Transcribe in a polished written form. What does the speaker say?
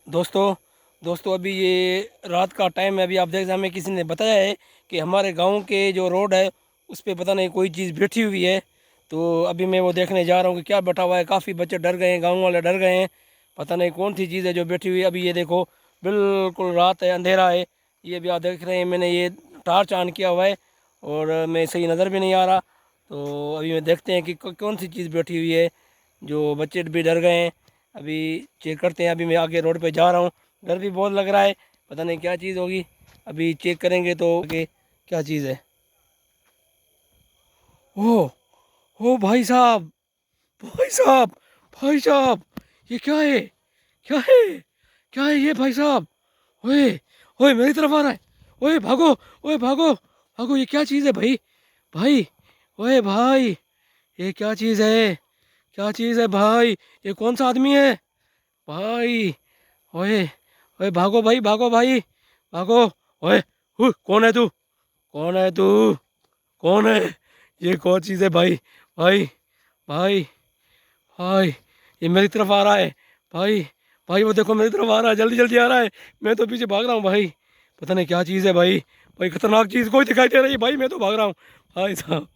दोस्तों दोस्तों अभी ये रात का टाइम है। अभी आप देख सकते हैं, हमें किसी ने बताया है कि हमारे गांव के जो रोड है उस पे पता नहीं कोई चीज़ बैठी हुई है। तो अभी मैं वो देखने जा रहा हूँ कि क्या बैठा हुआ है। काफ़ी बच्चे डर गए हैं, गांव वाले डर गए हैं। पता नहीं कौन सी चीज़ है जो बैठी हुई है। अभी ये देखो, बिल्कुल रात है, अंधेरा है। ये अभी आप देख रहे हैं, मैंने ये टार्च ऑन किया हुआ है और मैं सही नज़र भी नहीं आ रहा। तो अभी मैं देखते हैं कि कौन सी चीज़ बैठी हुई है। जो बच्चे भी डर गए हैं। अभी चेक करते हैं। अभी मैं आगे रोड पे जा रहा हूँ, डर भी बहुत लग रहा है। पता नहीं क्या चीज़ होगी, अभी चेक करेंगे तो कि क्या चीज़ है। ओह, ओ भाई साहब, भाई साहब, भाई साहब, ये क्या है? क्या है? क्या है ये भाई साहब? ओए, ओए मेरी तरफ आ रहा है। ओए भागो, ओए भागो, भागो। ये क्या चीज़ है भाई? भाई, ओए भाई, ये क्या चीज़ है? क्या चीज़ है भाई? ये कौन सा आदमी है भाई? ओए, ओए भागो भाई, भागो भाई, भागो। ओए, कौन है तू? कौन है तू? कौन है? ये कौन चीज़ है भाई? भाई, भाई, भाई, ये मेरी तरफ आ रहा है। भाई, भाई वो देखो मेरी तरफ आ रहा है, जल्दी जल्दी आ रहा है। मैं तो पीछे भाग रहा हूँ भाई। पता नहीं क्या चीज़ है भाई। भाई खतरनाक चीज़ कोई दिखाई दे रही है भाई, मैं तो भाग रहा हूँ भाई साहब।